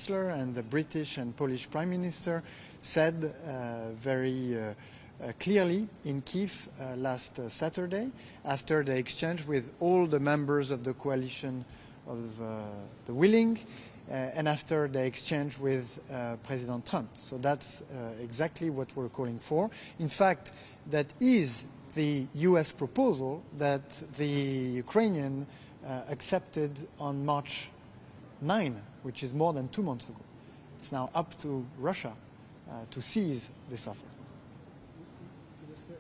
Chancellor and the British and Polish Prime Minister said very clearly in Kiev last Saturday, after the exchange with all the members of the coalition of the willing, and after the exchange with President Trump. So that's exactly what we're calling for. In fact, that is the US proposal that the Ukrainian accepted on March 9, which is more than 2 months ago. It's now up to Russia to seize this offer. Minister,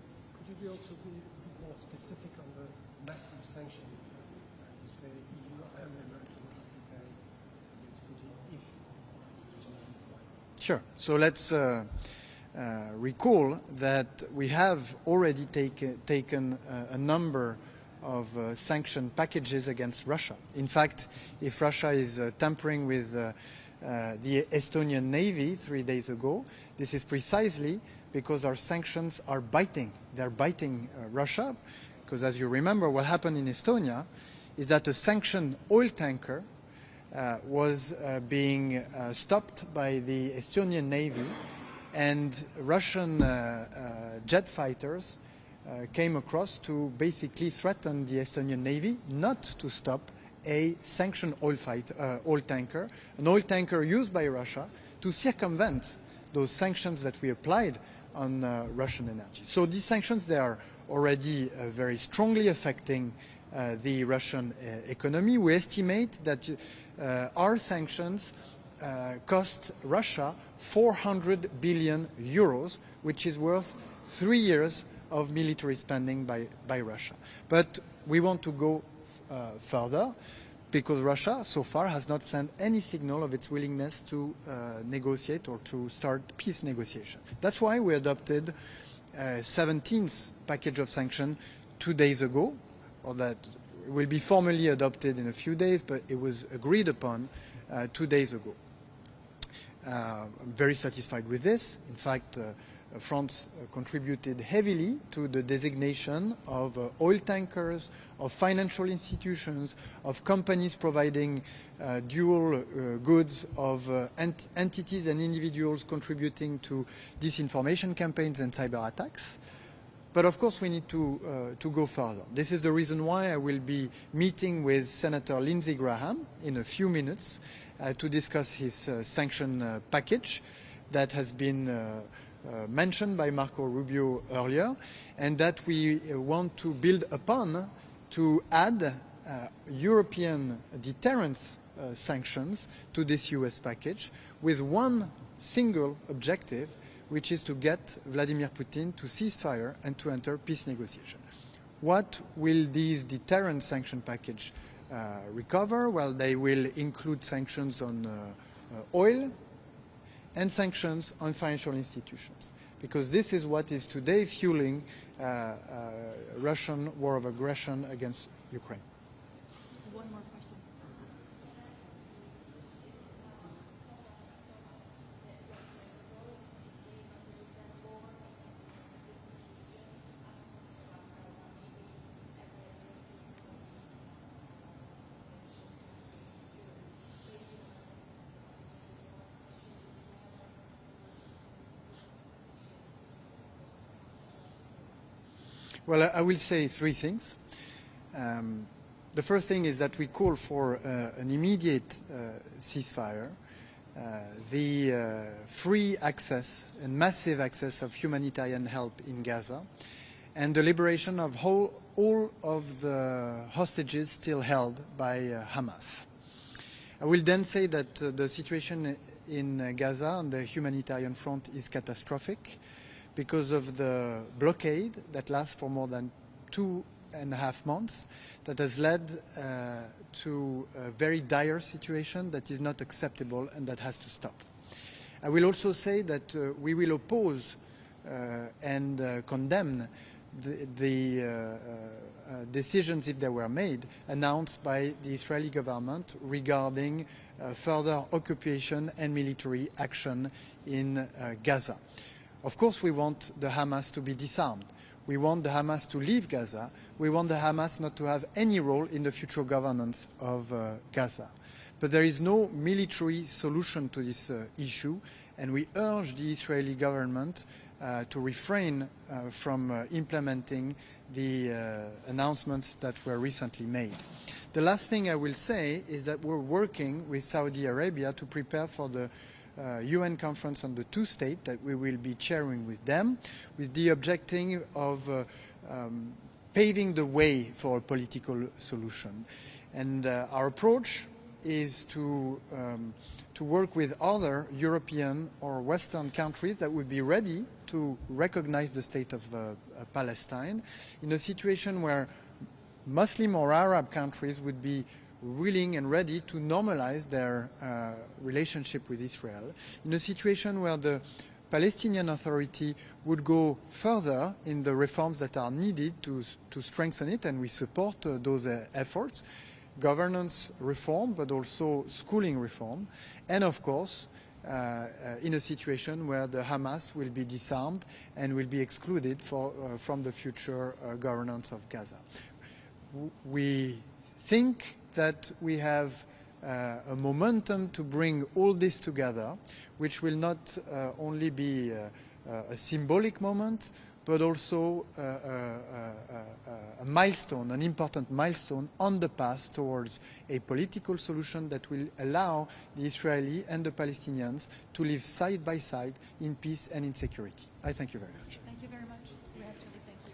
could you also be more specific on the massive sanction you say EU and American are preparing against Putin if it's not changing? Sure. So let's recall that we have already taken a number of sanction packages against Russia. In fact, if Russia is tampering with the Estonian Navy 3 days ago, this is precisely because our sanctions are biting. They're biting Russia, because as you remember, what happened in Estonia is that a sanctioned oil tanker was being stopped by the Estonian Navy, and Russian jet fighters came across to basically threaten the Estonian Navy not to stop a sanctioned oil tanker, an oil tanker used by Russia to circumvent those sanctions that we applied on Russian energy. So these sanctions, they are already very strongly affecting the Russian economy. We estimate that our sanctions cost Russia 400 billion euros, which is worth 3 years of military spending by Russia. But we want to go further, because Russia so far has not sent any signal of its willingness to negotiate or to start peace negotiation. That's why we adopted a 17th package of sanctions 2 days ago, or that will be formally adopted in a few days, but it was agreed upon 2 days ago. I'm very satisfied with this. In fact, France contributed heavily to the designation of oil tankers, of financial institutions, of companies providing dual goods, of entities and individuals contributing to disinformation campaigns and cyber attacks. But of course we need to go further. This is the reason why I will be meeting with Senator Lindsey Graham in a few minutes to discuss his sanction package that has been mentioned by Marco Rubio earlier, and that we want to build upon to add European deterrence sanctions to this US package with one single objective, which is to get Vladimir Putin to cease fire and to enter peace negotiation. What will these deterrent sanction package recover? Well, they will include sanctions on oil and sanctions on financial institutions, because this is what is today fueling Russian war of aggression against Ukraine. One more question. Well, I will say three things. The first thing is that we call for an immediate ceasefire, the free access and massive access of humanitarian help in Gaza, and the liberation of all of the hostages still held by Hamas. I will then say that the situation in Gaza on the humanitarian front is catastrophic because of the blockade that lasts for more than 2.5 months, that has led to a very dire situation that is not acceptable and that has to stop. I will also say that we will oppose and condemn the decisions, if they were made, announced by the Israeli government regarding further occupation and military action in Gaza. Of course, we want the Hamas to be disarmed. We want the Hamas to leave Gaza. We want the Hamas not to have any role in the future governance of Gaza. But there is no military solution to this issue, and we urge the Israeli government to refrain from implementing the announcements that were recently made. The last thing I will say is that we're working with Saudi Arabia to prepare for the UN conference on the two-state that we will be chairing with them, with the objective of paving the way for a political solution. And our approach is to work with other European or Western countries that would be ready to recognize the state of Palestine in a situation where Muslim or Arab countries would be willing and ready to normalize their relationship with Israel, in a situation where the Palestinian Authority would go further in the reforms that are needed to strengthen it, and we support those efforts, governance reform, but also schooling reform, and of course, in a situation where the Hamas will be disarmed and will be excluded from the future governance of Gaza. We think that we have a momentum to bring all this together, which will not only be a symbolic moment, but also a milestone, an important milestone on the path towards a political solution that will allow the Israeli and the Palestinians to live side by side in peace and in security. I thank you very much. Thank you very much. We have to thank you.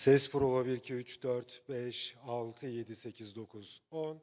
Ses prova 1, 2, 3, 4, 5, 6, 7, 8, 9, 10.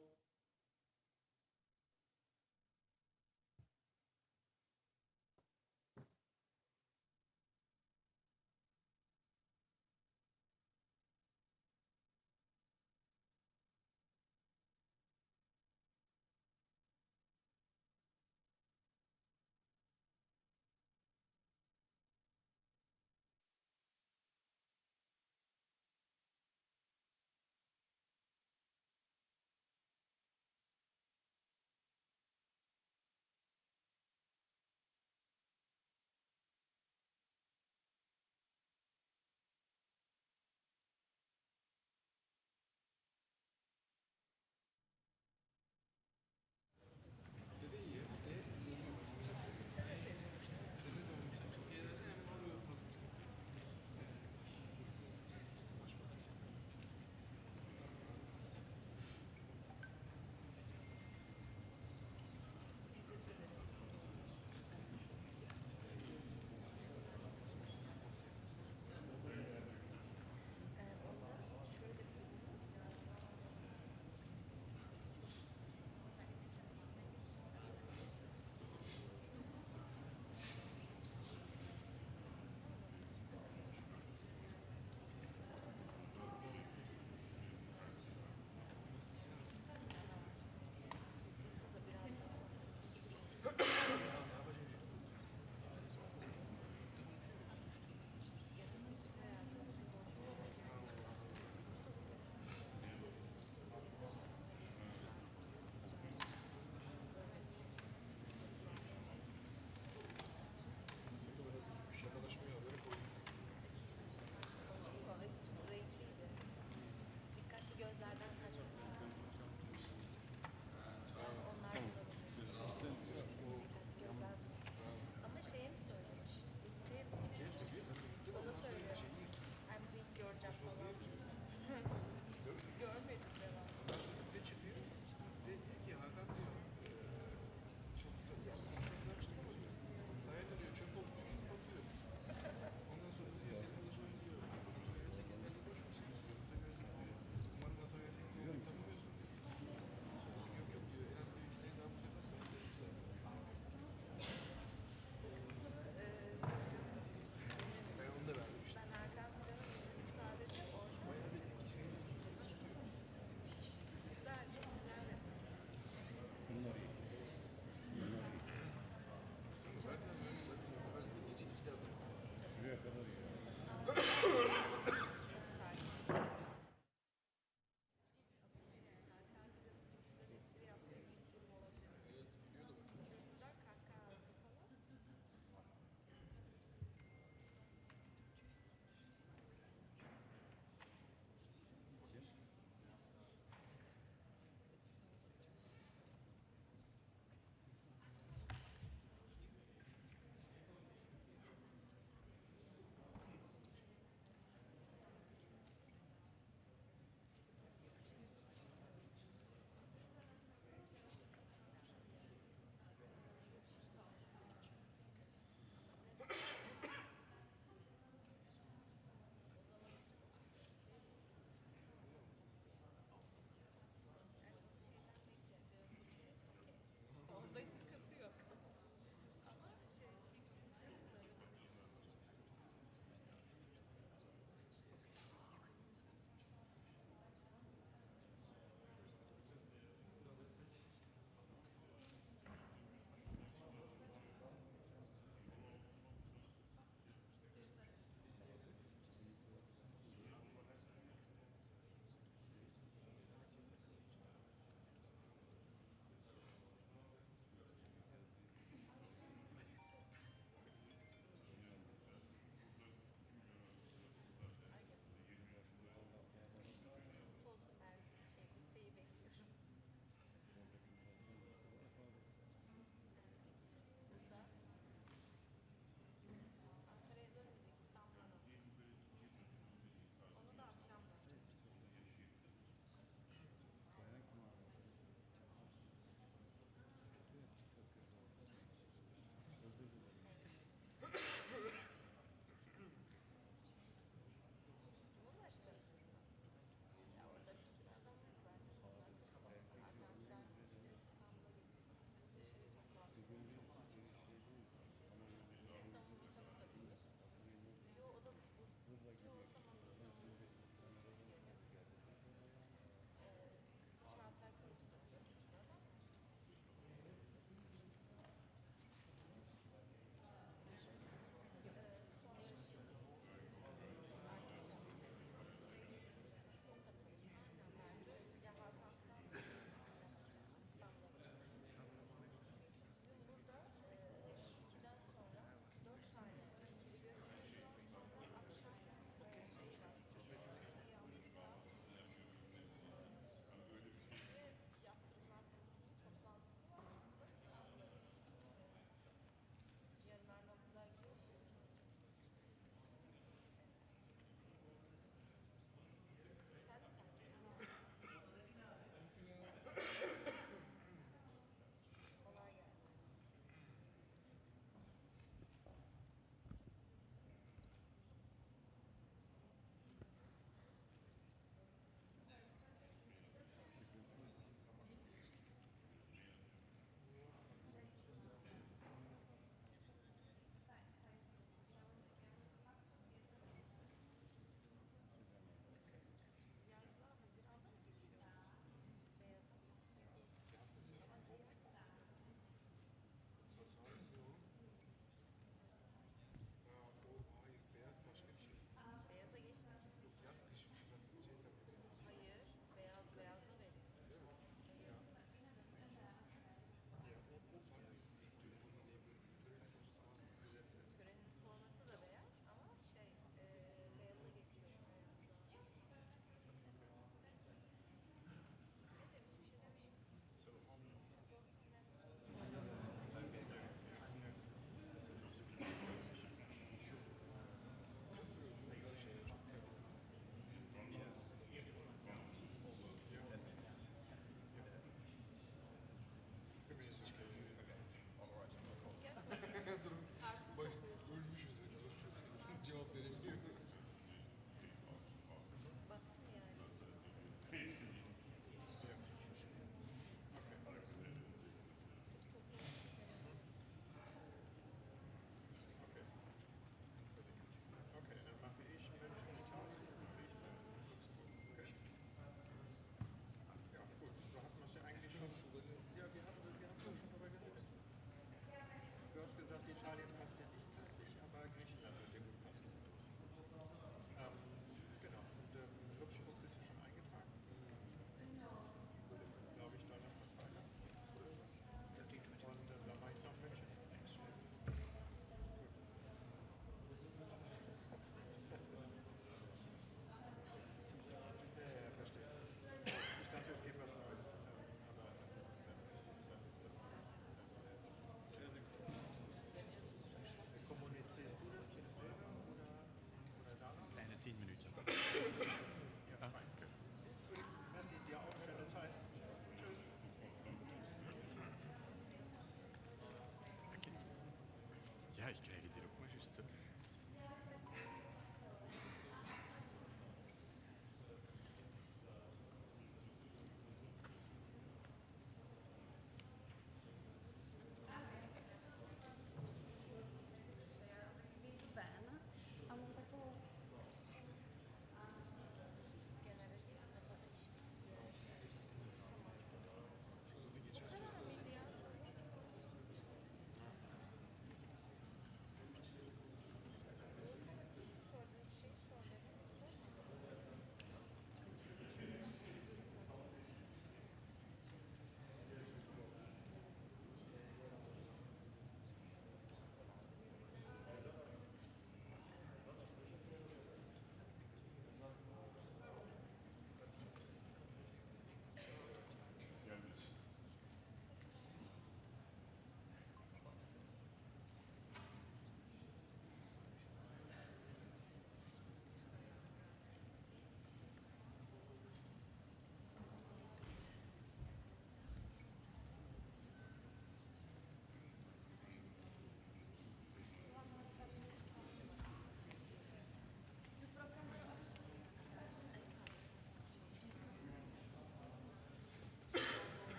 il crée l'idée le point juste.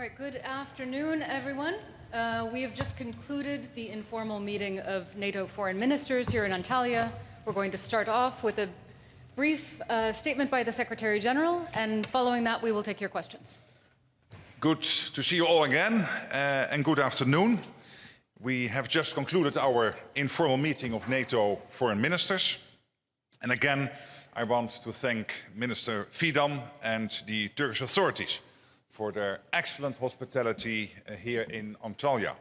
right, good afternoon, everyone. We have just concluded the informal meeting of NATO foreign ministers here in Antalya. We're going to start off with a brief statement by the Secretary General, and following that, we will take your questions. Good to see you all again, and good afternoon. We have just concluded our informal meeting of NATO foreign ministers. And again, I want to thank Minister Fidan and the Turkish authorities for their excellent hospitality here in Antalya.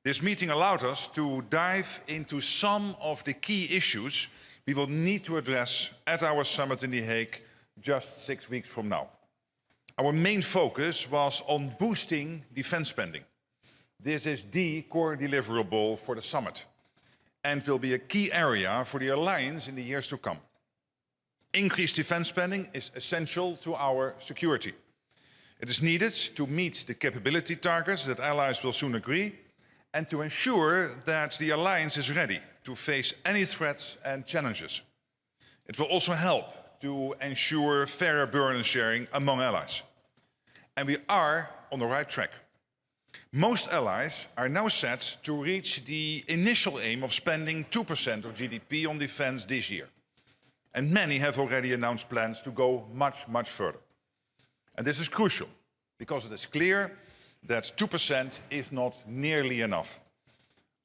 This meeting allowed us to dive into some of the key issues we will need to address at our summit in The Hague just 6 weeks from now. Our main focus was on boosting defense spending. This is the core deliverable for the summit and will be a key area for the alliance in the years to come. Increased defense spending is essential to our security. It is needed to meet the capability targets that allies will soon agree and to ensure that the alliance is ready to face any threats and challenges. It will also help to ensure fairer burden sharing among allies. And we are on the right track. Most allies are now set to reach the initial aim of spending 2% of GDP on defense this year. And many have already announced plans to go much, much further. And this is crucial, because it is clear that 2% is not nearly enough.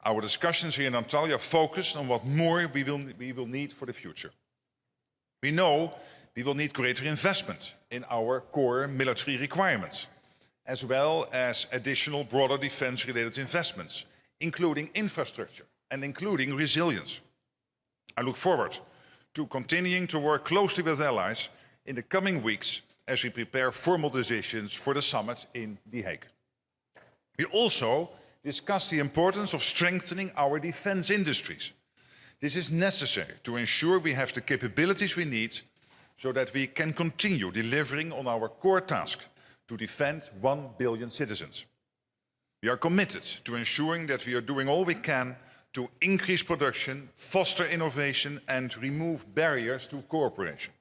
Our discussions here in Antalya focus on what more we will need for the future. We know we will need greater investment in our core military requirements, as well as additional broader defense-related investments, including infrastructure and including resilience. I look forward to continuing to work closely with allies in the coming weeks as we prepare formal decisions for the summit in The Hague. We also discussed the importance of strengthening our defense industries. This is necessary to ensure we have the capabilities we need so that we can continue delivering on our core task to defend 1 billion citizens. We are committed to ensuring that we are doing all we can to increase production, foster innovation, and remove barriers to cooperation.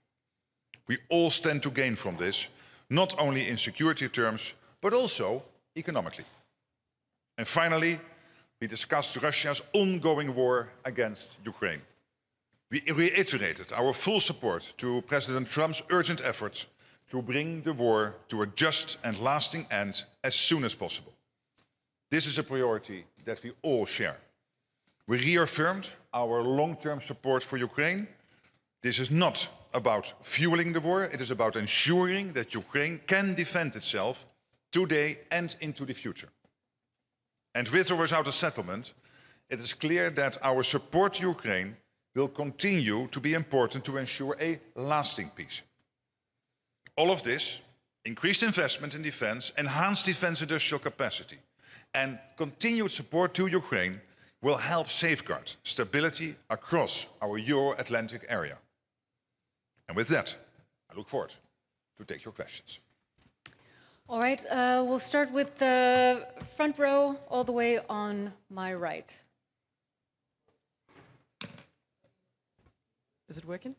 We all stand to gain from this, not only in security terms, but also economically. And finally, we discussed Russia's ongoing war against Ukraine. We reiterated our full support to President Trump's urgent efforts to bring the war to a just and lasting end as soon as possible. This is a priority that we all share. We reaffirmed our long-term support for Ukraine. This is not about fueling the war, it is about ensuring that Ukraine can defend itself today and into the future. And with or without a settlement, it is clear that our support to Ukraine will continue to be important to ensure a lasting peace. All of this, increased investment in defense, enhanced defense industrial capacity, and continued support to Ukraine will help safeguard stability across our Euro-Atlantic area. And with that, I look forward to take your questions. All right, we'll start with the front row all the way on my right. Is it working?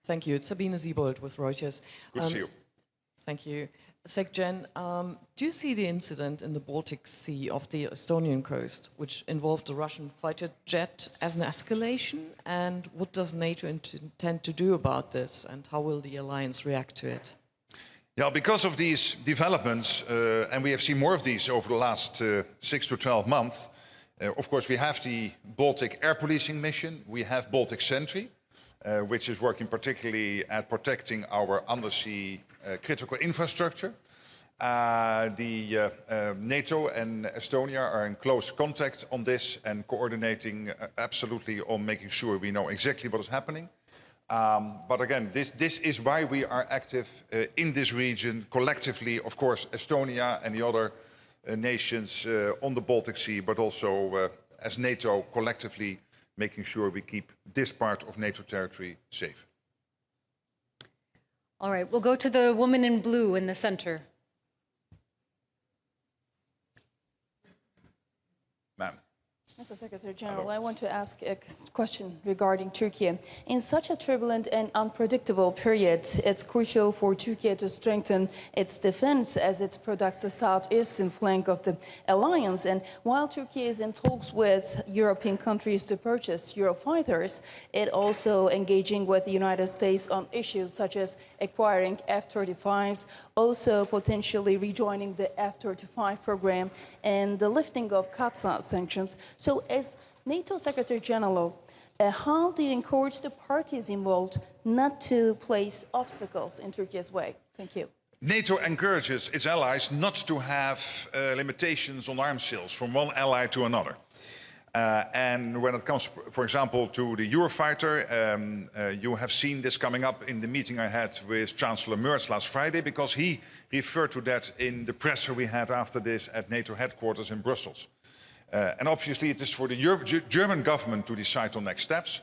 Thank you. It's Sabine Siebold with Reuters. Good to see you. Thank you. SecGen, do you see the incident in the Baltic Sea off the Estonian coast, which involved a Russian fighter jet, as an escalation? And what does NATO intend to do about this? And how will the alliance react to it? Yeah, because of these developments, and we have seen more of these over the last 6 to 12 months, of course we have the Baltic air policing mission, we have Baltic Sentry, which is working particularly at protecting our undersea critical infrastructure. NATO and Estonia are in close contact on this and coordinating absolutely on making sure we know exactly what is happening. But again, this is why we are active in this region collectively, of course, Estonia and the other nations on the Baltic Sea, but also as NATO collectively making sure we keep this part of NATO territory safe. All right, we'll go to the woman in blue in the center. Ma'am. Mr. Secretary General, I want to ask a question regarding Turkey. In such a turbulent and unpredictable period, it's crucial for Turkey to strengthen its defense as it protects the southeastern flank of the alliance. And while Turkey is in talks with European countries to purchase Eurofighters, it also engaging with the United States on issues such as acquiring F-35s, also potentially rejoining the F-35 program and the lifting of Gaza sanctions. So as NATO Secretary General, how do you encourage the parties involved not to place obstacles in Turkey's way? Thank you. NATO encourages its allies not to have limitations on arms sales from one ally to another. And when it comes, for example, to the Eurofighter, you have seen this coming up in the meeting I had with Chancellor Merz last Friday, because he referred to that in the presser we had after this at NATO headquarters in Brussels. And obviously it is for the German government to decide on next steps.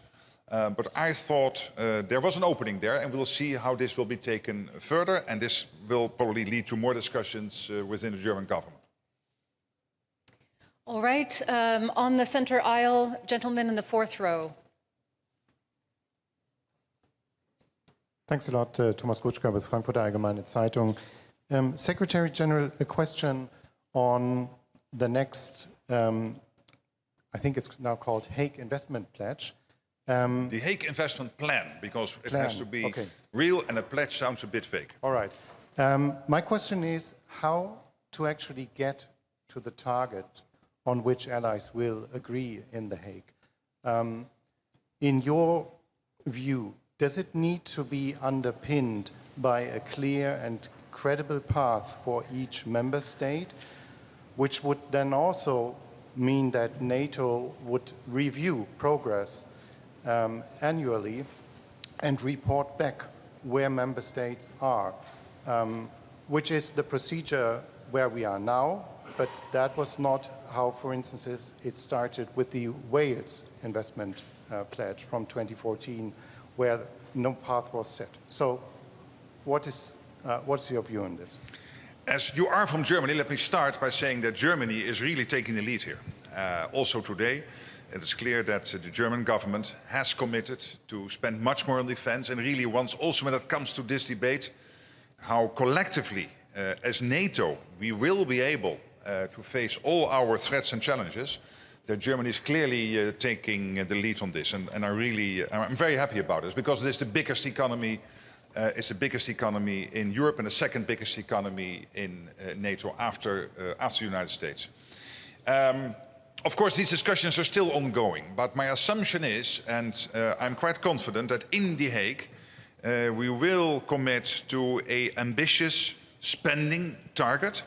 But I thought there was an opening there, and we'll see how this will be taken further. And this will probably lead to more discussions within the German government. All right, on the center aisle, gentleman in the fourth row. Thanks a lot, Thomas Gutschka with Frankfurter Allgemeine Zeitung. Secretary General, a question on the next, I think it's now called Hague Investment Pledge. The Hague Investment Plan, because it has to be real, and a pledge sounds a bit vague. All right. My question is how to actually get to the target on which allies will agree in The Hague. In your view, does it need to be underpinned by a clear and credible path for each member state, which would then also mean that NATO would review progress annually and report back where member states are, which is the procedure where we are now, but that was not how, for instance, it started with the Wales investment pledge from 2014, where no path was set. So what's your view on this? As you are from Germany, let me start by saying that Germany is really taking the lead here. Also today, it is clear that the German government has committed to spend much more on defense, and really wants also, when it comes to this debate, how collectively as NATO we will be able to face all our threats and challenges, that Germany is clearly taking the lead on this. And I'm very happy about this, because it is the biggest economy, it's the biggest economy in Europe and the second biggest economy in NATO after the United States. Of course, these discussions are still ongoing, but my assumption is, and I'm quite confident, that in The Hague we will commit to an ambitious spending target.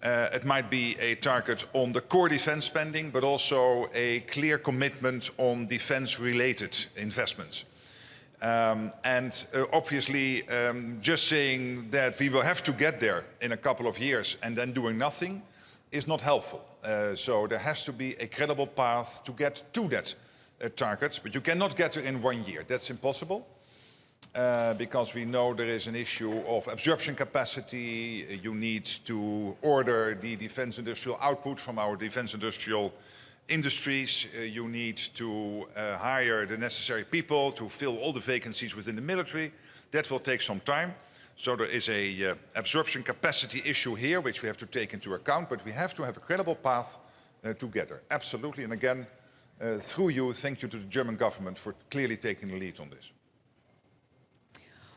It might be a target on the core defense spending, but also a clear commitment on defense-related investments. Obviously, just saying that we will have to get there in a couple of years and then doing nothing is not helpful. So there has to be a credible path to get to that target, but you cannot get there in 1 year. That's impossible. Because we know there is an issue of absorption capacity. You need to order the defense industrial output from our defense industrial industries. You need to hire the necessary people to fill all the vacancies within the military. That will take some time. So there is a absorption capacity issue here, which we have to take into account, but we have to have a credible path together. Absolutely. And again, through you, thank you to the German government for clearly taking the lead on this.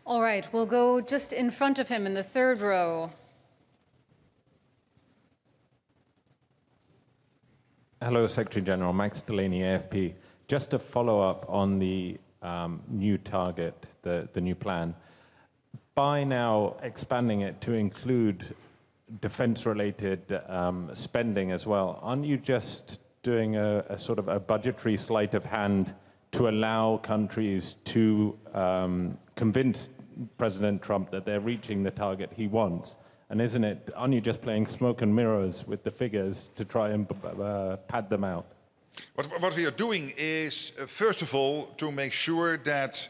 All right, we'll go just in front of him in the third row. Hello, Secretary General. Max Delaney, AFP. Just to follow up on the new target, the new plan. By now expanding it to include defense-related spending as well, aren't you just doing a sort of a budgetary sleight of hand to allow countries to convince President Trump that they're reaching the target he wants? And aren't you just playing smoke and mirrors with the figures to try and pad them out? What we are doing is, first of all, to make sure that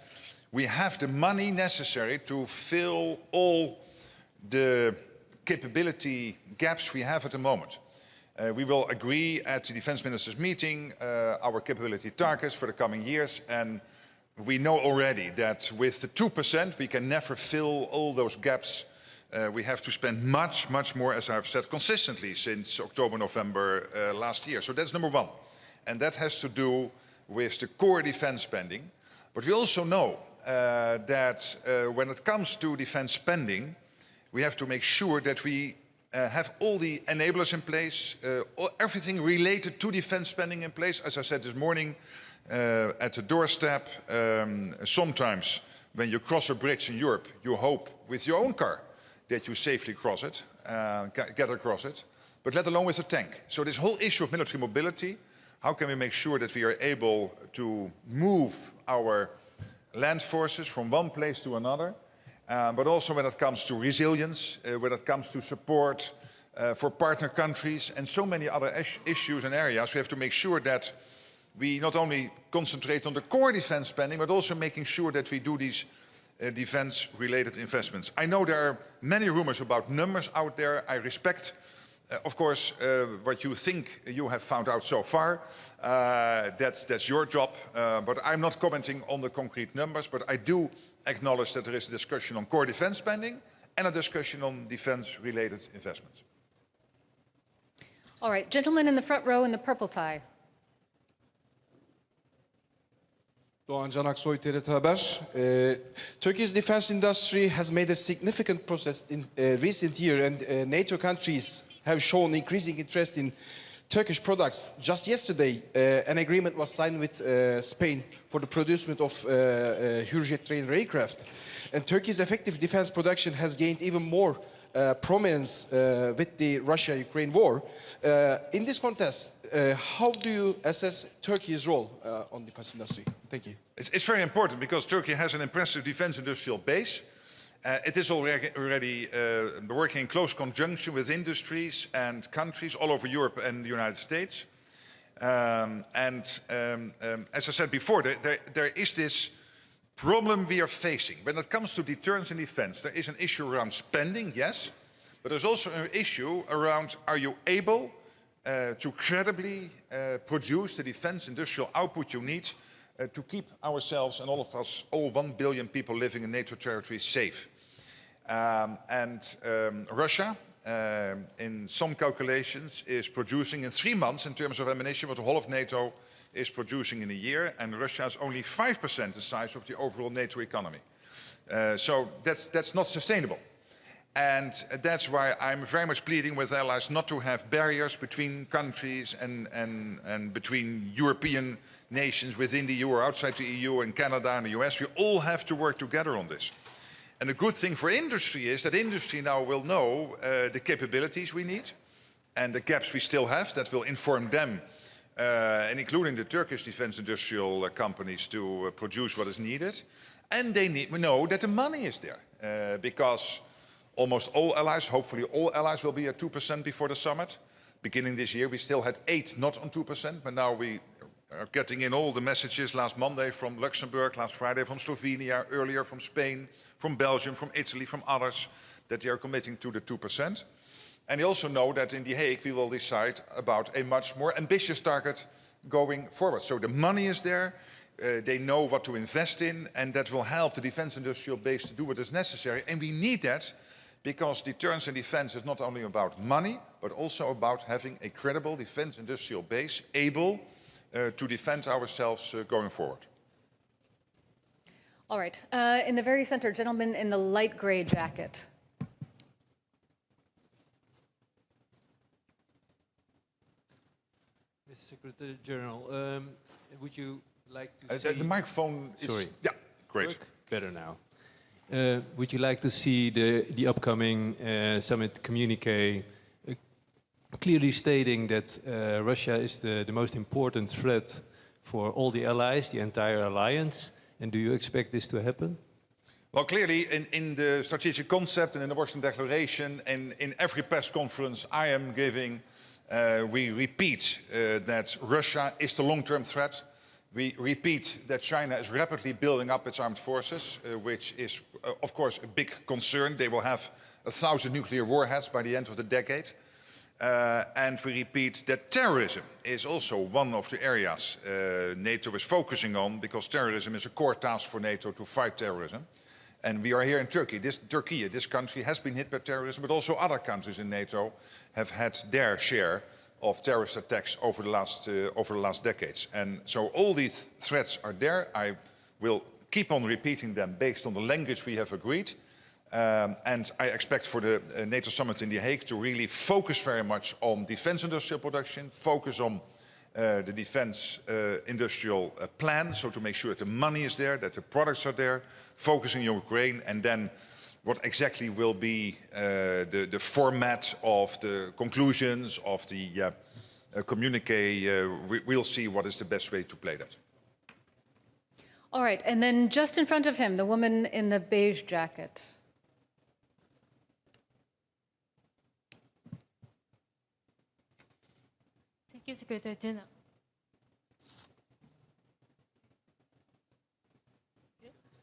we have the money necessary to fill all the capability gaps we have at the moment. We will agree at the defense ministers meeting our capability targets for the coming years, and we know already that with the 2% we can never fill all those gaps. We have to spend much, much more, as I've said consistently since October, November last year. So that's number one. And that has to do with the core defense spending. But we also know that when it comes to defense spending, we have to make sure that we have all the enablers in place, everything related to defense spending in place. As I said this morning, at the doorstep, sometimes when you cross a bridge in Europe, you hope with your own car that you safely cross it, get across it, but let alone with a tank. So this whole issue of military mobility, how can we make sure that we are able to move our land forces from one place to another, but also when it comes to resilience, when it comes to support for partner countries and so many other issues and areas, we have to make sure that we not only concentrate on the core defense spending, but also making sure that we do these defense-related investments. I know there are many rumors about numbers out there. I respect, of course, what you think you have found out so far. That's your job, but I'm not commenting on the concrete numbers, but I do acknowledge that there is a discussion on core defense spending and a discussion on defense-related investments. All right, gentleman in the front row in the purple tie. Doğan Can Aksoy, TRT Haber. Turkey's defense industry has made a significant progress in recent years, and NATO countries have shown increasing interest in Turkish products. Just yesterday, an agreement was signed with Spain for the producement of Hürjet trainer aircraft. And Turkey's effective defense production has gained even more prominence with the Russia-Ukraine war. In this context, how do you assess Turkey's role on the defense industry? Thank you. It's very important because Turkey has an impressive defense industrial base. It is already working in close conjunction with industries and countries all over Europe and the United States. As I said before, there is this problem we are facing. When it comes to deterrence and defense, there is an issue around spending, yes, but there's also an issue around, are you able to credibly produce the defense industrial output you need to keep ourselves and all of us, all 1 billion people living in NATO territory, safe. Russia, in some calculations, is producing in 3 months in terms of ammunition what the whole of NATO is producing in a year, and Russia is only 5% the size of the overall NATO economy. So that's not sustainable. And that's why I'm very much pleading with allies not to have barriers between countries and between European nations within the EU or outside the EU and Canada and the US. We all have to work together on this. And the good thing for industry is that industry now will know the capabilities we need and the gaps we still have that will inform them, and including the Turkish defense industrial companies, to produce what is needed. And they know that the money is there because almost all allies, hopefully all allies, will be at 2% before the summit. Beginning this year, we still had 8 not on 2%, but now we are getting in all the messages last Monday from Luxembourg, last Friday from Slovenia, earlier from Spain, from Belgium, from Italy, from others, that they are committing to the 2%. And they also know that in The Hague we will decide about a much more ambitious target going forward. So the money is there, they know what to invest in, and that will help the defense industrial base to do what is necessary. And we need that because deterrence and defense is not only about money, but also about having a credible defense industrial base able to defend ourselves going forward. All right, in the very center, gentleman in the light gray jacket. Mr. Secretary General, would you like to see... The microphone is... Sorry. Yeah, great. Work? Better now. Would you like to see the upcoming summit communique clearly stating that Russia is the most important threat for all the allies, the entire alliance? And do you expect this to happen? Well, clearly in the strategic concept and in the Washington Declaration and in every press conference I am giving, we repeat that Russia is the long-term threat. We repeat that China is rapidly building up its armed forces, which is, of course, a big concern. They will have 1,000 nuclear warheads by the end of the decade. And we repeat that terrorism is also one of the areas NATO is focusing on, because terrorism is a core task for NATO to fight terrorism. And we are here in Turkey. This country has been hit by terrorism, but also other countries in NATO have had their share of terrorist attacks over the last decades. And so all these threats are there. I will keep on repeating them based on the language we have agreed. And I expect for the NATO summit in The Hague to really focus very much on defense industrial production, focus on the defense industrial plan, so to make sure that the money is there, that the products are there, focusing on Ukraine, and then what exactly will be the format of the conclusions of the communique, we'll see what is the best way to play that. All right, and then just in front of him, the woman in the beige jacket. Thank you, Secretary General.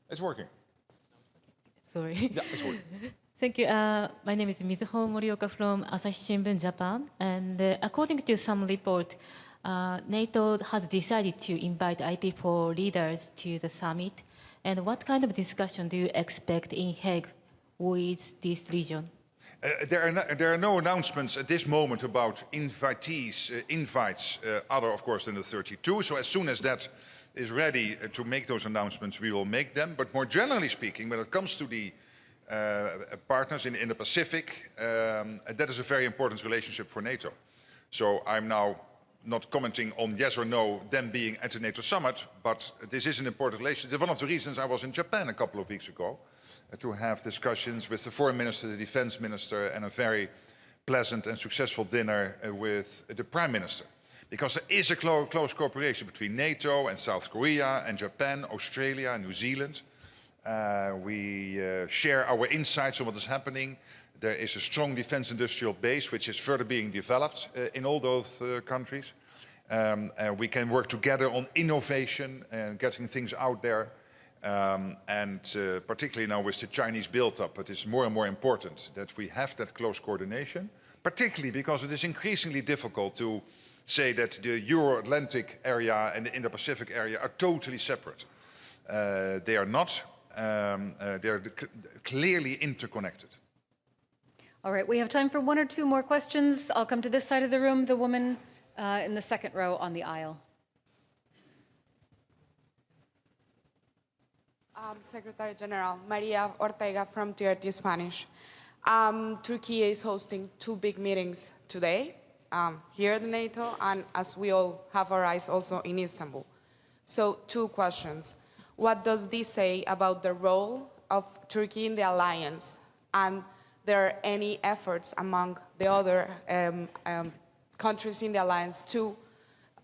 It's working. Sorry. Yeah, it's working. Thank you. My name is Mizuho Morioka from Asahi Shimbun, Japan. And according to some report, NATO has decided to invite IP4 leaders to the summit. And what kind of discussion do you expect in Hague with this region? There are no announcements at this moment about invitees, invites, other of course than the 32. So as soon as that is ready to make those announcements, we will make them. But more generally speaking, when it comes to the partners in the Pacific, that is a very important relationship for NATO. So I'm now not commenting on yes or no them being at the NATO summit, but this is an important relationship. One of the reasons I was in Japan a couple of weeks ago to have discussions with the foreign minister, the defense minister, and a very pleasant and successful dinner with the prime minister. Because there is a close cooperation between NATO and South Korea and Japan, Australia and New Zealand. We share our insights on what is happening. There is a strong defense industrial base which is further being developed in all those countries. We can work together on innovation and getting things out there. Particularly now with the Chinese build-up, it is more and more important that we have that close coordination, particularly because it is increasingly difficult to say that the Euro-Atlantic area and the Indo-Pacific area are totally separate. They are not. They are clearly interconnected. All right, we have time for one or two more questions. I'll come to this side of the room, the woman in the second row on the aisle. Secretary General, Maria Ortega from TRT Spanish. Turkey is hosting two big meetings today, here at NATO, and as we all have our eyes also in Istanbul. So two questions. What does this say about the role of Turkey in the alliance? And there are any efforts among the other countries in the alliance to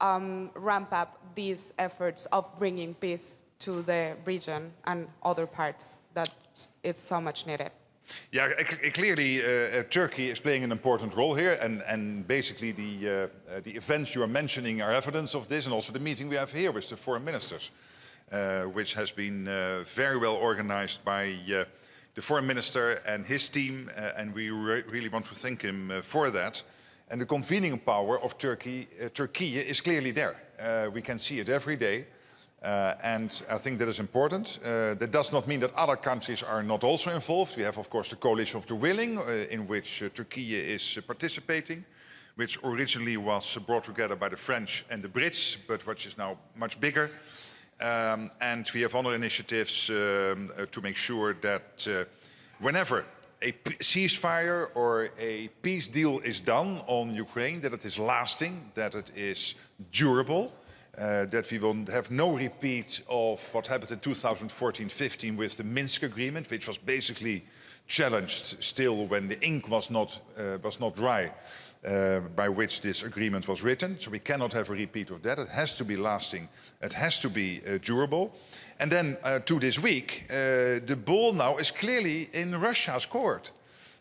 ramp up these efforts of bringing peace to the region and other parts that it's so much needed? Yeah, clearly Turkey is playing an important role here, and basically the events you are mentioning are evidence of this, and also the meeting we have here with the foreign ministers, which has been very well organized by the foreign minister and his team, and we really want to thank him for that. And the convening power of Turkey is clearly there. We can see it every day. And I think that is important. That does not mean that other countries are not also involved. We have, of course, the coalition of the willing, in which Turkey is participating, which originally was brought together by the French and the Brits, but which is now much bigger. And we have other initiatives to make sure that whenever a ceasefire or a peace deal is done on Ukraine, that it is lasting, that it is durable. That we will have no repeat of what happened in 2014-15 with the Minsk agreement, which was basically challenged still when the ink was not dry, by which this agreement was written. So we cannot have a repeat of that. It has to be lasting. It has to be durable. And then to this week, the ball now is clearly in Russia's court.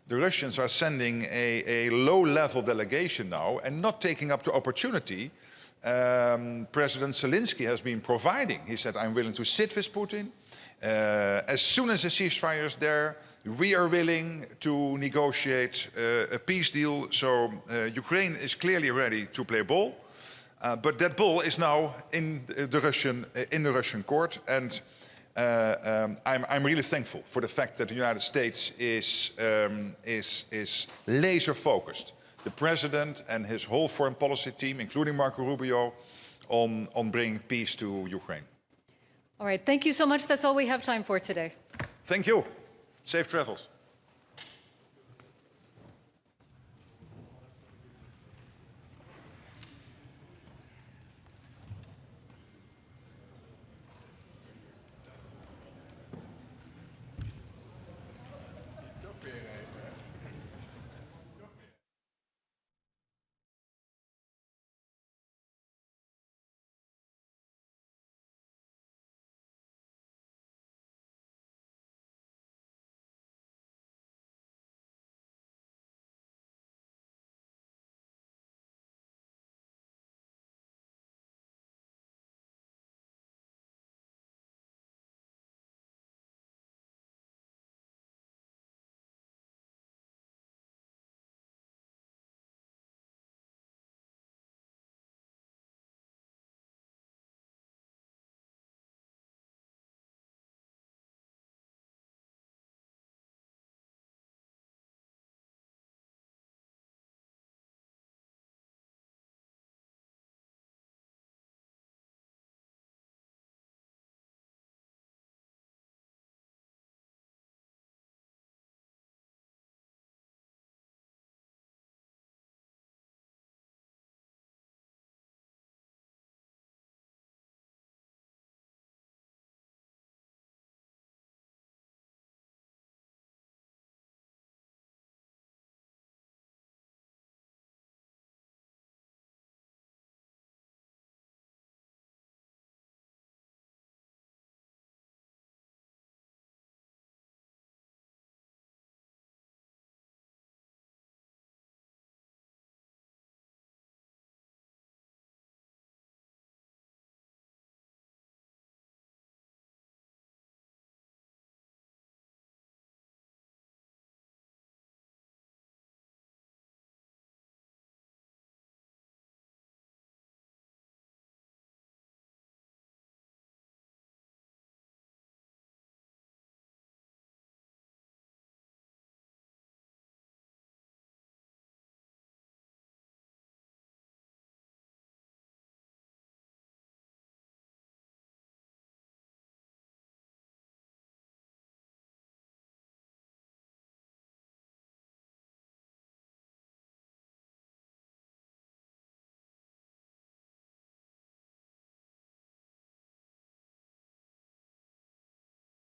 The Russians are sending a low-level delegation now and not taking up the opportunity President Zelensky has been providing. He said, I'm willing to sit with Putin. As soon as a ceasefire is there, We are willing to negotiate a peace deal, so Ukraine is clearly ready to play ball. But that ball is now in the Russian court, and I'm really thankful for the fact that the United States is laser focused. The president and his whole foreign policy team, including Marco Rubio, on bringing peace to Ukraine. All right, thank you so much. That's all we have time for today. Thank you. Safe travels.